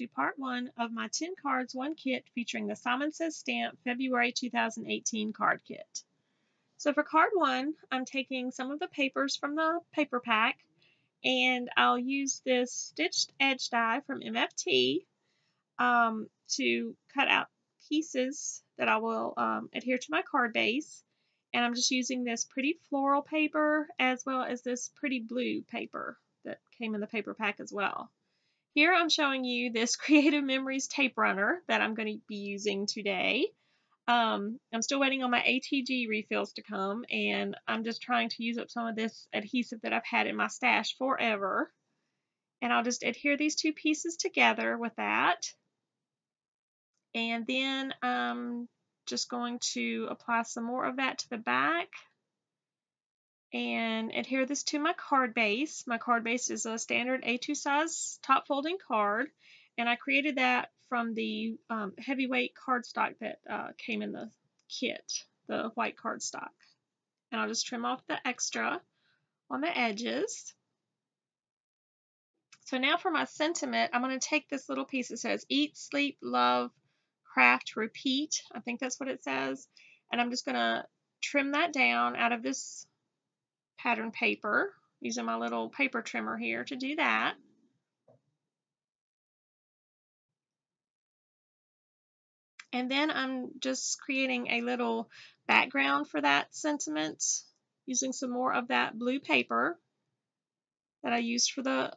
to part 1 of my 10 cards, 1 kit featuring the Simon Says Stamp February 2018 card kit. So for card 1, I'm taking some of the papers from the paper pack, and I'll use this stitched edge die from MFT to cut out pieces that I will adhere to my card base. And I'm just using this pretty floral paper as well as this pretty blue paper that came in the paper pack as well. Here I'm showing you this Creative Memories tape runner that I'm going to be using today. I'm still waiting on my ATG refills to come, and I'm just trying to use up some of this adhesive that I've had in my stash forever. And I'll just adhere these 2 pieces together with that. And then I'm just going to apply some more of that to the back and adhere this to my card base. My card base is a standard A2 size top folding card, and I created that from the heavyweight cardstock that came in the kit, the white cardstock. And I'll just trim off the extra on the edges. So now for my sentiment, I'm going to take this little piece that says Eat, Sleep, Love, Craft, Repeat. I think that's what it says. And I'm just going to trim that down out of this pattern paper, using my little paper trimmer here to do that. And then I'm just creating a little background for that sentiment using some more of that blue paper that I used for the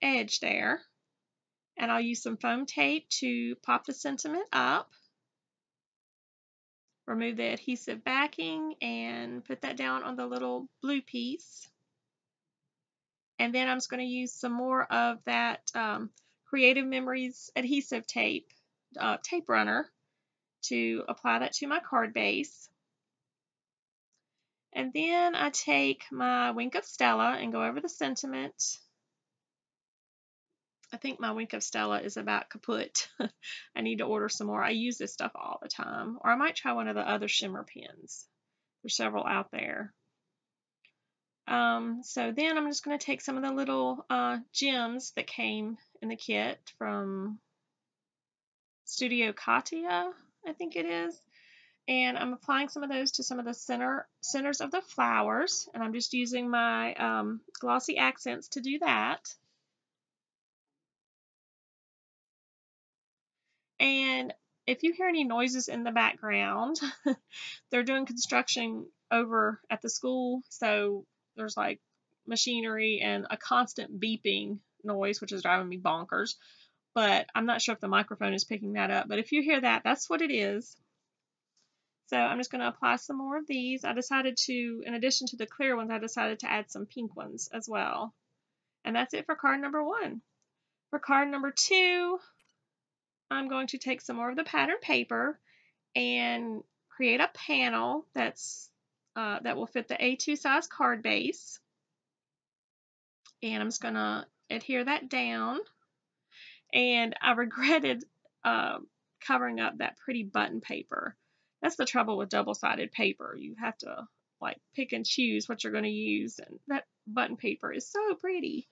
edge there. And I'll use some foam tape to pop the sentiment up. Remove the adhesive backing and put that down on the little blue piece. And then I'm just going to use some more of that Creative Memories adhesive tape, tape runner, to apply that to my card base. And then I take my Wink of Stella and go over the sentiment. I think my Wink of Stella is about kaput. I need to order some more. I use this stuff all the time. Or I might try one of the other shimmer pens. There's several out there. So then I'm just going to take some of the little gems that came in the kit from Studio Katia, I think it is. And I'm applying some of those to some of the centers of the flowers. And I'm just using my glossy accents to do that. And if you hear any noises in the background, they're doing construction over at the school, so there's like machinery and a constant beeping noise, which is driving me bonkers. But I'm not sure if the microphone is picking that up. But if you hear that, that's what it is. So I'm just going to apply some more of these. I decided to, in addition to the clear ones, I decided to add some pink ones as well. And that's it for card number 1. For card number 2, I'm going to take some more of the pattern paper and create a panel that's that will fit the A2 size card base. And I'm just going to adhere that down. And I regretted covering up that pretty button paper. That's the trouble with double-sided paper. You have to like pick and choose what you're going to use, and that button paper is so pretty.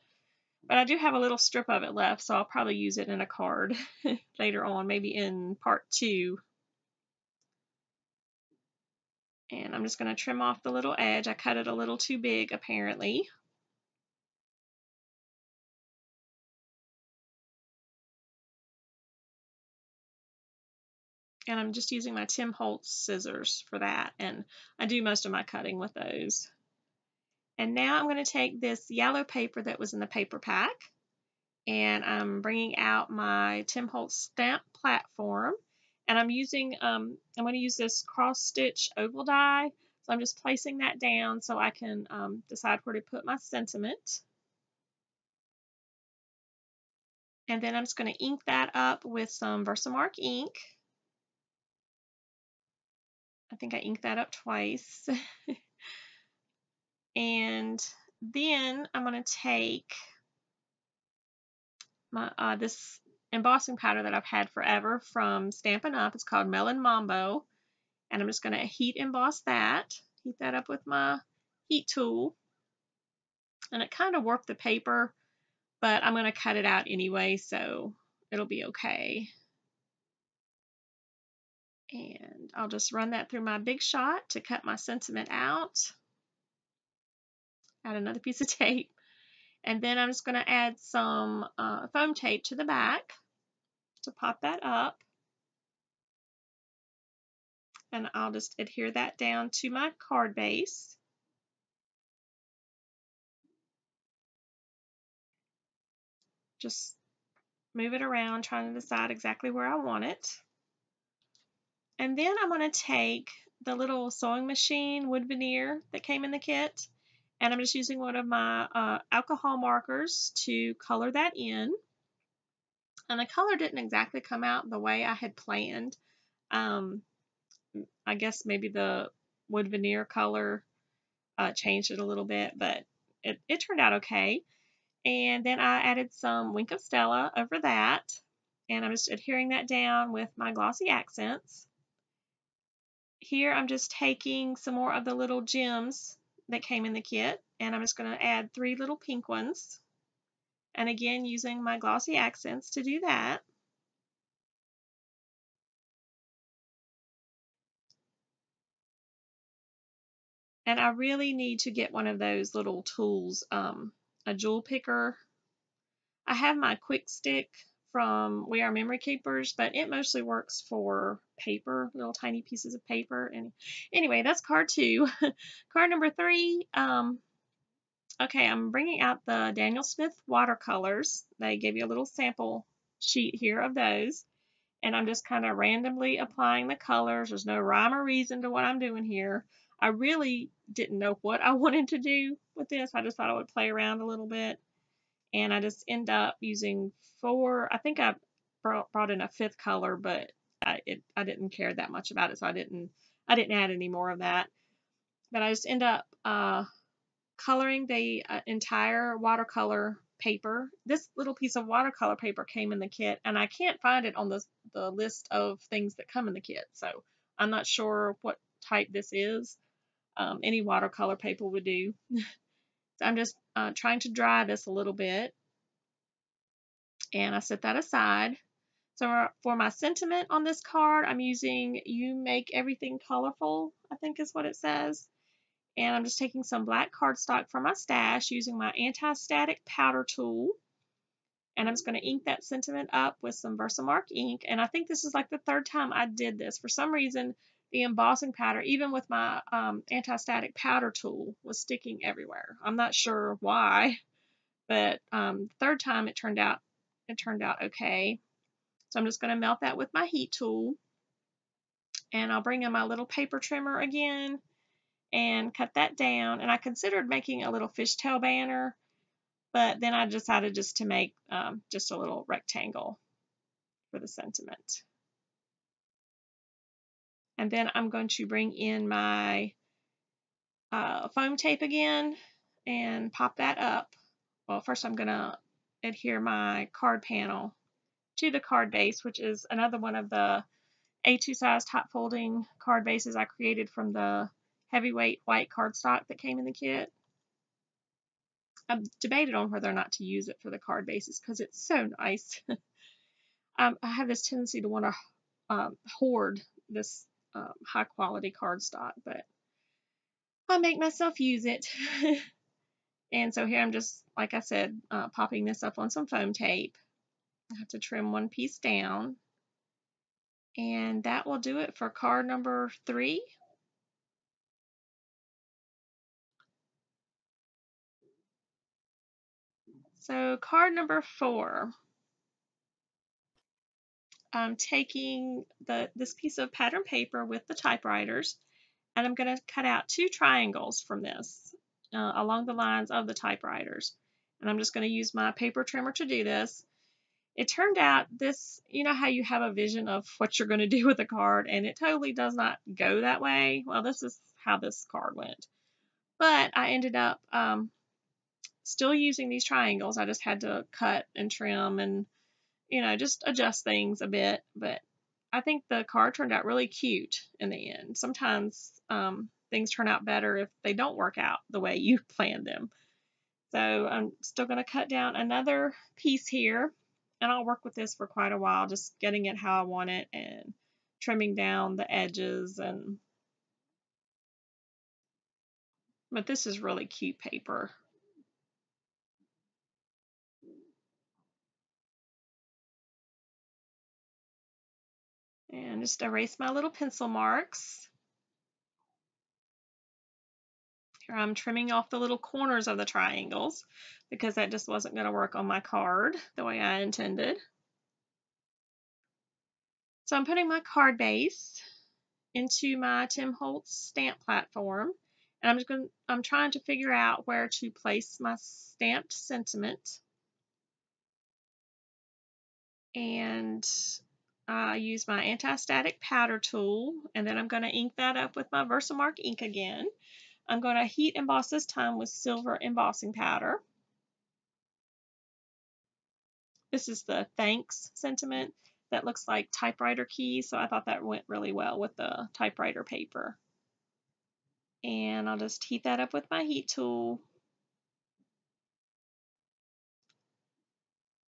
But I do have a little strip of it left, so I'll probably use it in a card later on, maybe in part 2. And I'm just going to trim off the little edge. I cut it a little too big, apparently. And I'm just using my Tim Holtz scissors for that. And I do most of my cutting with those. And now I'm going to take this yellow paper that was in the paper pack, and I'm bringing out my Tim Holtz stamp platform, and I'm going to use this cross stitch oval die. So I'm just placing that down so I can decide where to put my sentiment. And then I'm just going to ink that up with some Versamark ink. I think I inked that up twice. And then I'm going to take my this embossing powder that I've had forever from Stampin' Up. It's called Melon Mambo. And I'm just going to heat emboss that. Heat that up with my heat tool. And it kind of warped the paper, but I'm going to cut it out anyway, so it'll be okay. And I'll just run that through my Big Shot to cut my sentiment out. Add another piece of tape. And then I'm just going to add some foam tape to the back to pop that up. And I'll just adhere that down to my card base. Just move it around, trying to decide exactly where I want it. And then I'm going to take the little sewing machine wood veneer that came in the kit, and I'm just using one of my alcohol markers to color that in. And the color didn't exactly come out the way I had planned. I guess maybe the wood veneer color changed it a little bit, but it turned out okay. And then I added some Wink of Stella over that, and I'm just adhering that down with my glossy accents. Here I'm just taking some more of the little gems that came in the kit, and I'm just going to add 3 little pink ones. And again, using my glossy accents to do that. And I really need to get one of those little tools, a jewel picker. I have my Quick Stick from We Are Memory Keepers, but it mostly works for paper, little tiny pieces of paper. And anyway, that's card 2. Card number 3, okay, I'm bringing out the Daniel Smith watercolors. They gave you a little sample sheet here of those. And I'm just kind of randomly applying the colors. There's no rhyme or reason to what I'm doing here. I really didn't know what I wanted to do with this. I just thought I would play around a little bit. And I just end up using 4. I think I brought in a 5th color, but I didn't care that much about it, so I didn't add any more of that. But I just end up coloring the entire watercolor paper. This little piece of watercolor paper came in the kit, and I can't find it on the list of things that come in the kit, so I'm not sure what type this is. Any watercolor paper would do. So I'm just trying to dry this a little bit, and I set that aside. So for my sentiment on this card, I'm using You Make Everything Colorful, I think is what it says. And I'm just taking some black cardstock from my stash using my anti-static powder tool. And I'm just going to ink that sentiment up with some Versamark ink. And I think this is like the 3rd time I did this. For some reason, the embossing powder, even with my anti-static powder tool, was sticking everywhere. I'm not sure why, but 3rd time it turned out okay. So I'm just going to melt that with my heat tool. And I'll bring in my little paper trimmer again and cut that down. And I considered making a little fishtail banner, but then I decided just to make just a little rectangle for the sentiment. And then I'm going to bring in my foam tape again and pop that up. Well, first I'm going to adhere my card panel to the card base, which is another one of the A2 size top folding card bases I created from the heavyweight white cardstock that came in the kit. I've debated on whether or not to use it for the card bases because it's so nice. I have this tendency to want to hoard this high quality cardstock, but I make myself use it. And so here I'm just, like I said, popping this up on some foam tape. I have to trim one piece down. And that will do it for card number 3. So card number 4, I'm taking this piece of pattern paper with the typewriters, and I'm going to cut out 2 triangles from this along the lines of the typewriters. And I'm just going to use my paper trimmer to do this. It turned out this, you know how you have a vision of what you're going to do with a card, and it totally does not go that way. Well, this is how this card went. But I ended up still using these triangles. I just had to cut and trim and, just adjust things a bit. But I think the card turned out really cute in the end. Sometimes things turn out better if they don't work out the way you planned them. So I'm still going to cut down another piece here And I'll work with this for quite a while, just getting it how I want it and trimming down the edges. But this is really cute paper. And just erase my little pencil marks. Here I'm trimming off the little corners of the triangles because that just wasn't going to work on my card the way I intended. So I'm putting my card base into my Tim Holtz stamp platform, and I'm trying to figure out where to place my stamped sentiment. And I use my anti-static powder tool, and then I'm going to ink that up with my Versamark ink again. I'm going to heat emboss this time with silver embossing powder. This is the thanks sentiment that looks like typewriter keys, so I thought that went really well with the typewriter paper. And I'll just heat that up with my heat tool.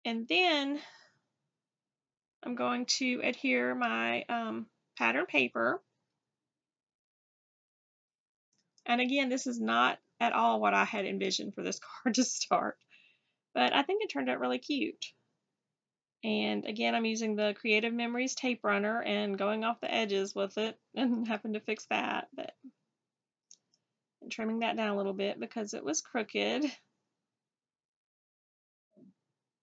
And then I'm going to adhere my pattern paper. And again, this is not at all what I had envisioned for this card to start, but I think it turned out really cute. And again, I'm using the Creative Memories tape runner and going off the edges with it and having to fix that, but I'm trimming that down a little bit because it was crooked.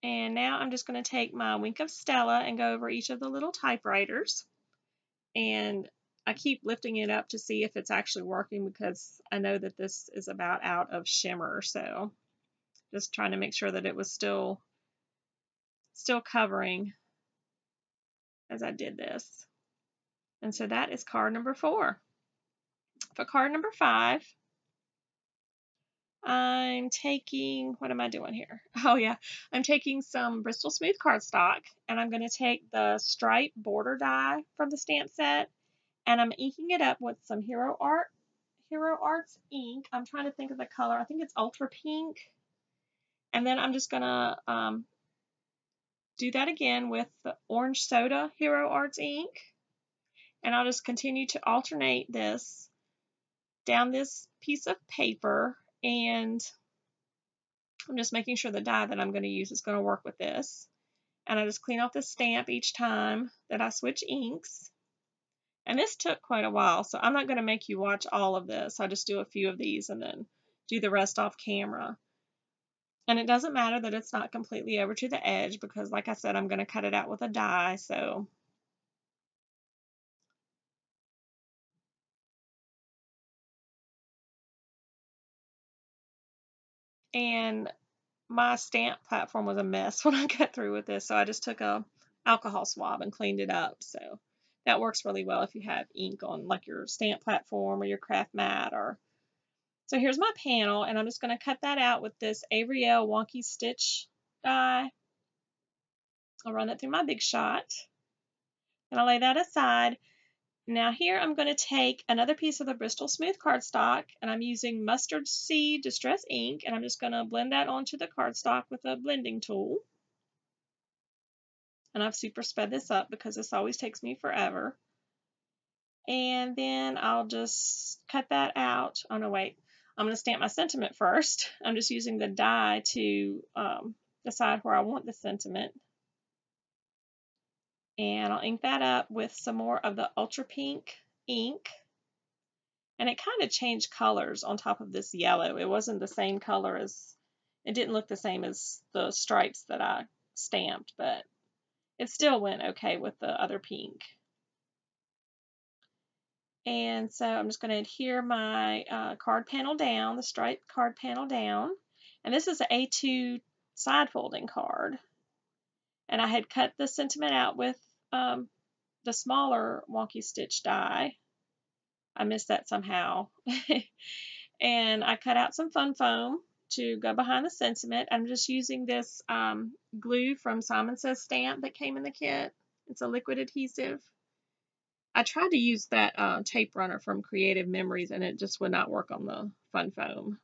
And now I'm just going to take my Wink of Stella and go over each of the little typewriters. And I keep lifting it up to see if it's actually working because I know that this is about out of shimmer. So just trying to make sure that it was still covering as I did this. And so that is card number 4. For card number 5, I'm taking, what am I doing here? Oh yeah, I'm taking some Bristol Smooth cardstock, and I'm going to take the stripe border die from the stamp set, and I'm inking it up with some Hero Arts ink. I'm trying to think of the color. I think it's Ultra Pink. And then I'm just going to do that again with the Orange Soda Hero Arts ink. And I'll just continue to alternate this down this piece of paper, and I'm just making sure the die that I'm going to use is going to work with this. And I just clean off the stamp each time that I switch inks. And this took quite a while, so I'm not going to make you watch all of this. I'll just do a few of these and then do the rest off camera. And it doesn't matter that it's not completely over to the edge because, like I said, I'm going to cut it out with a die. So and my stamp platform was a mess when I got through with this, so I just took a alcohol swab and cleaned it up. So that works really well if you have ink on like your stamp platform or your craft mat. So here's my panel, and I'm just going to cut that out with this Avriel Wonky Stitch die. I'll run it through my Big Shot, and I'll lay that aside. Now here I'm going to take another piece of the Bristol Smooth cardstock, and I'm using Mustard Seed Distress ink, and I'm just going to blend that onto the cardstock with a blending tool. And I've super sped this up because this always takes me forever. And then I'll just cut that out. Oh no, wait. I'm going to stamp my sentiment first. I'm just using the die to decide where I want the sentiment. And I'll ink that up with some more of the Ultra Pink ink. And it kind of changed colors on top of this yellow. It wasn't the same color as, it didn't look the same as the stripes that I stamped, but it still went okay with the other pink. And so I'm just going to adhere my card panel down, the striped card panel down. And this is an A2 side folding card. And I had cut the sentiment out with the smaller Wonky Stitch die. I missed that somehow. And I cut out some fun foam to go behind the sentiment. I'm just using this glue from Simon Says Stamp that came in the kit. It's a liquid adhesive. I tried to use that tape runner from Creative Memories, and it just would not work on the fun foam.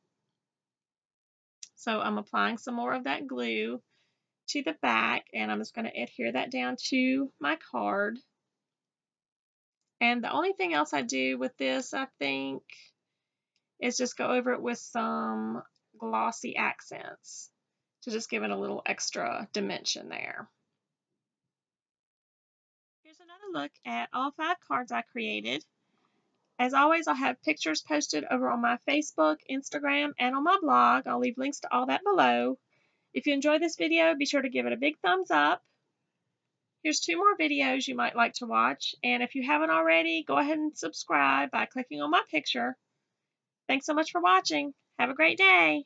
So I'm applying some more of that glue to the back, and I'm just going to adhere that down to my card. And the only thing else I do with this, I think, is just go over it with some glossy accents to just give it a little extra dimension there. Here's another look at all 5 cards I created. As always, I'll have pictures posted over on my Facebook, Instagram, and on my blog. I'll leave links to all that below. If you enjoyed this video, be sure to give it a big thumbs up. Here's 2 more videos you might like to watch, and if you haven't already, go ahead and subscribe by clicking on my picture. Thanks so much for watching. Have a great day.